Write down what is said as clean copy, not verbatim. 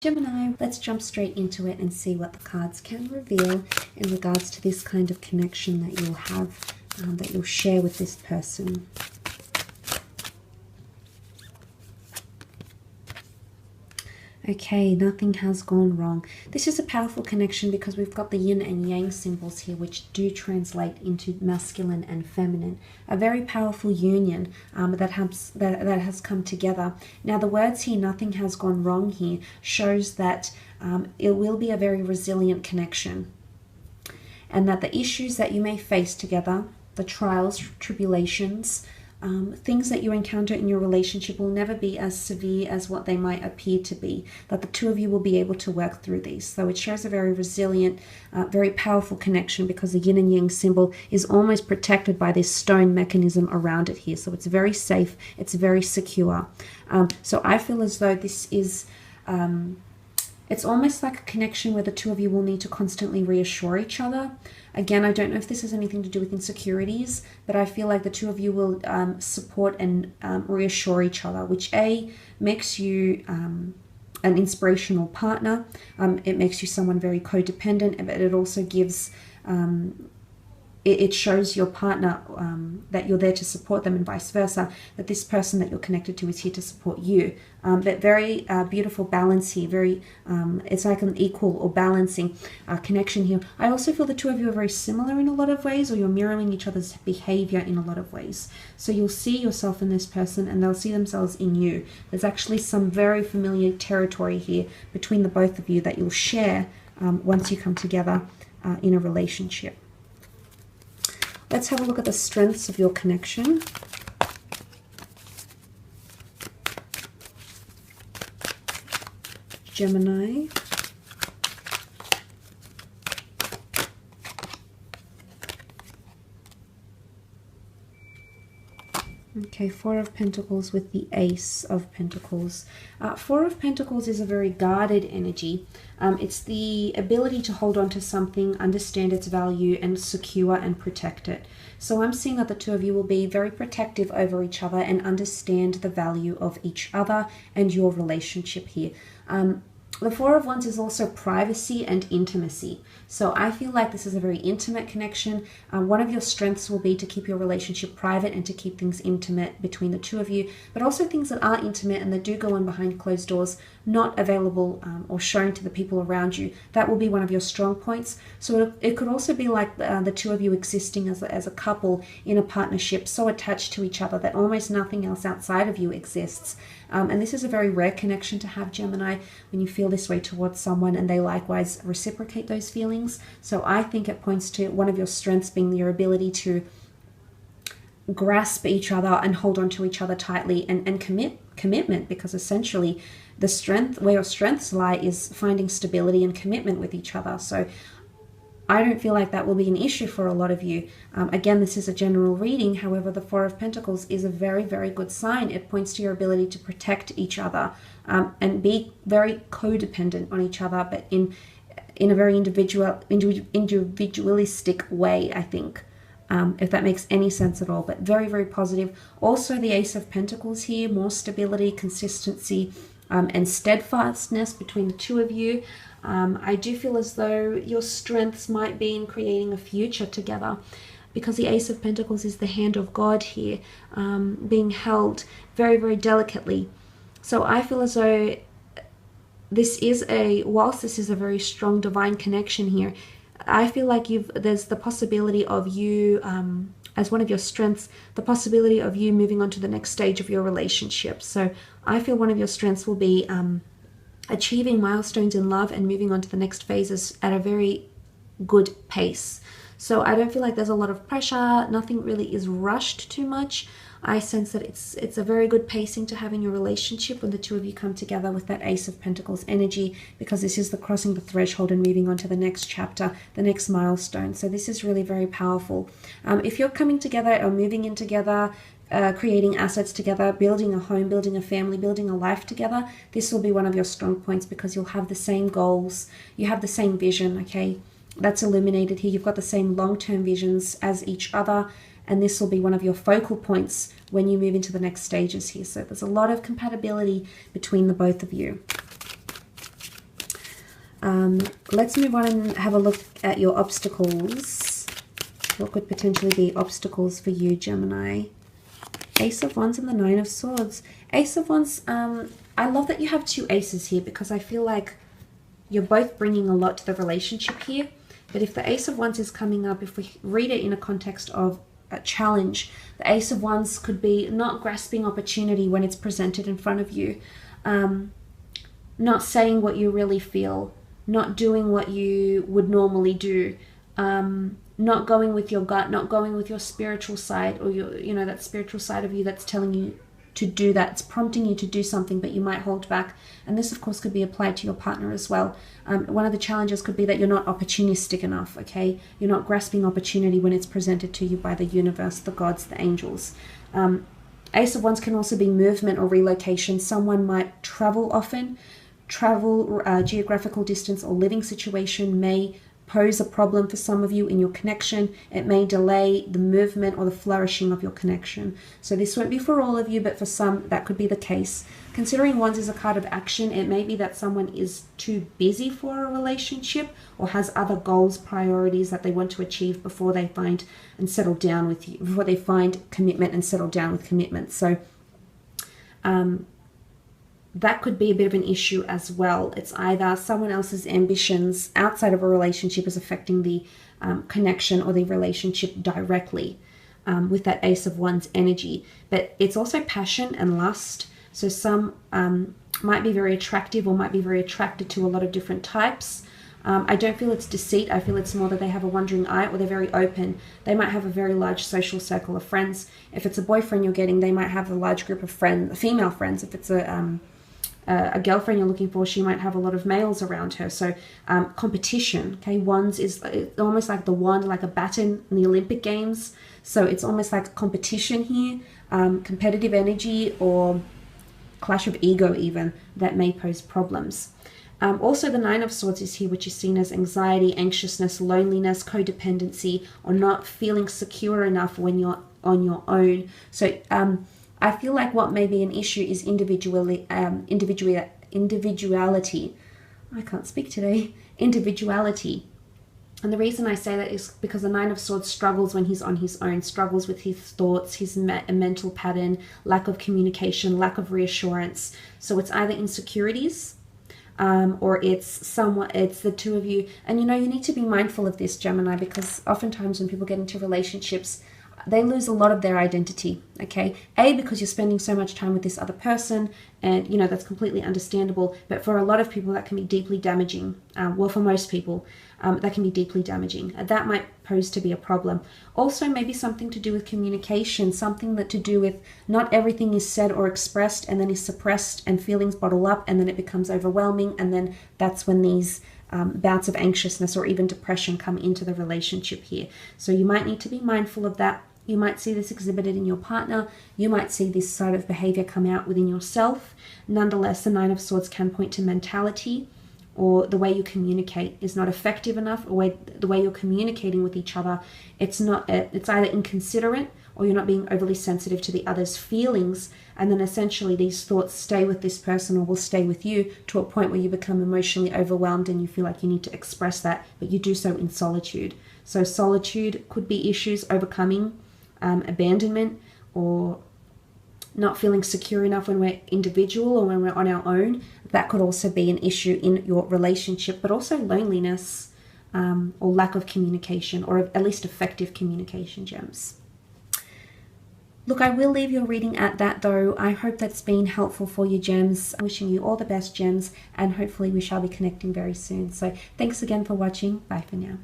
Gemini, let's jump straight into it and see what the cards can reveal in regards to this kind of connection that you'll have, that you'll share with this person. Okay, nothing has gone wrong. This is a powerful connection because we've got the yin and yang symbols here, which do translate into masculine and feminine. A very powerful union that has come together. Now, the words here, nothing has gone wrong here, shows that it will be a very resilient connection. And that the issues that you may face together, the trials, tribulations, things that you encounter in your relationship will never be as severe as what they might appear to be, that the two of you will be able to work through these. So it shows a very resilient, very powerful connection because the yin and yang symbol is almost protected by this stone mechanism around it here. So it's very safe, it's very secure. So I feel as though this is... it's almost like a connection where the two of you will need to constantly reassure each other. Again, I don't know if this has anything to do with insecurities, but I feel like the two of you will support and reassure each other, which makes you an inspirational partner. It makes you someone very codependent, but it also gives... it shows your partner that you're there to support them and vice versa, that this person that you're connected to is here to support you. But very beautiful balance here. Very, it's like an equal or balancing connection here. I also feel the two of you are very similar in a lot of ways, or you're mirroring each other's behavior in a lot of ways. So you'll see yourself in this person and they'll see themselves in you. There's actually some very familiar territory here between the both of you that you'll share once you come together in a relationship. Let's have a look at the strengths of your connection. Gemini. Okay, Four of Pentacles with the Ace of Pentacles. Four of Pentacles is a very guarded energy. It's the ability to hold on to something, understand its value, and secure and protect it. So I'm seeing that the two of you will be very protective over each other and understand the value of each other and your relationship here. The Four of Wands is also privacy and intimacy. So I feel like this is a very intimate connection. One of your strengths will be to keep your relationship private and to keep things intimate between the two of you, but also things that are intimate and that do go on behind closed doors, not available or shown to the people around you. That will be one of your strong points. So it could also be like the two of you existing as a couple in a partnership, so attached to each other that almost nothing else outside of you exists. And this is a very rare connection to have, Gemini, when you feel this way towards someone and they likewise reciprocate those feelings. So I think it points to one of your strengths being your ability to grasp each other and hold on to each other tightly and commitment, because essentially the strength, where your strengths lie, is finding stability and commitment with each other. So I don't feel like that will be an issue for a lot of you. Again, this is a general reading. However, the Four of Pentacles is a very, very good sign. It points to your ability to protect each other and be very codependent on each other, but in a very individualistic way, I think, if that makes any sense at all. But very, very positive. Also, the Ace of Pentacles here, more stability, consistency, and steadfastness between the two of you. I do feel as though your strengths might be in creating a future together, because the Ace of Pentacles is the hand of God here, being held very, very delicately. So I feel as though whilst this is a very strong divine connection here, I feel like there's the possibility of you, as one of your strengths, the possibility of you moving on to the next stage of your relationship. So I feel one of your strengths will be achieving milestones in love and moving on to the next phases at a very good pace. So I don't feel like there's a lot of pressure. Nothing really is rushed too much. I sense that it's a very good pacing to have in your relationship when the two of you come together with that Ace of Pentacles energy, because this is the crossing the threshold and moving on to the next chapter, the next milestone. So this is really very powerful. If you're coming together or moving in together, creating assets together, building a home, building a family, building a life together, this will be one of your strong points, because you'll have the same goals, you have the same vision, okay? That's illuminated here. You've got the same long-term visions as each other, and this will be one of your focal points when you move into the next stages here. So there's a lot of compatibility between the both of you. Let's move on and have a look at your obstacles. What could potentially be obstacles for you, Gemini? Ace of Wands and the Nine of Swords. Ace of Wands, I love that you have two aces here, because I feel like you're both bringing a lot to the relationship here. But if the Ace of Wands is coming up, if we read it in a context of a challenge, the Ace of Wands could be not grasping opportunity when it's presented in front of you, not saying what you really feel, not doing what you would normally do, not going with your gut, not going with your spiritual side, or your, you know, that spiritual side of you that's telling you to do that. It's prompting you to do something, but you might hold back. And this, of course, could be applied to your partner as well. One of the challenges could be that you're not opportunistic enough, okay? You're not grasping opportunity when it's presented to you by the universe, the gods, the angels. Ace of Wands can also be movement or relocation. Someone might travel often. Geographical distance or living situation may pose a problem for some of you in your connection. It may delay the movement or the flourishing of your connection. So this won't be for all of you, but for some that could be the case. Considering Wands is a card of action, it may be that someone is too busy for a relationship or has other goals, priorities that they want to achieve before they find and settle down with you, before they find commitment and settle down with commitment. So that could be a bit of an issue as well. It's either someone else's ambitions outside of a relationship is affecting the connection or the relationship directly with that Ace of Wands energy. But it's also passion and lust. So some might be very attractive or might be very attracted to a lot of different types. I don't feel it's deceit. I feel it's more that they have a wandering eye, or they're very open. They might have a very large social circle of friends. If it's a boyfriend you're getting, they might have a large group of friends, female friends. If it's a girlfriend you're looking for, she might have a lot of males around her. So competition, okay? Wands is almost like the wand, like a baton in the Olympic Games. So it's almost like competition here, competitive energy, or clash of ego even, that may pose problems. Also, the Nine of Swords is here, which is seen as anxiety, anxiousness, loneliness, codependency, or not feeling secure enough when you're on your own. So I feel like what may be an issue is individuality. I can't speak today. Individuality. And the reason I say that is because the Nine of Swords struggles when he's on his own, struggles with his thoughts, his mental pattern, lack of communication, lack of reassurance. So it's either insecurities, or it's the two of you. And you know, you need to be mindful of this, Gemini, because oftentimes when people get into relationships, they lose a lot of their identity, okay? Because you're spending so much time with this other person, and, you know, that's completely understandable. But for a lot of people, that can be deeply damaging. Well, for most people, that can be deeply damaging. That might pose to be a problem. Also, maybe something to do with communication, something that to do with not everything is said or expressed and then is suppressed, and feelings bottle up, and then it becomes overwhelming, and then that's when these bouts of anxiousness or even depression come into the relationship here. So you might need to be mindful of that. You might see this exhibited in your partner. You might see this sort of behavior come out within yourself. Nonetheless, the Nine of Swords can point to mentality, or the way you communicate is not effective enough, or the way you're communicating with each other, it's either inconsiderate, or you're not being overly sensitive to the other's feelings, and then essentially these thoughts stay with this person or will stay with you to a point where you become emotionally overwhelmed and you feel like you need to express that, but you do so in solitude. So solitude could be issues overcoming, abandonment, or not feeling secure enough when we're individual or when we're on our own. That could also be an issue in your relationship, but also loneliness, or lack of communication, or at least effective communication, gems. Look, I will leave your reading at that though. I hope that's been helpful for you, gems. I'm wishing you all the best, gems, and hopefully we shall be connecting very soon. So thanks again for watching. Bye for now.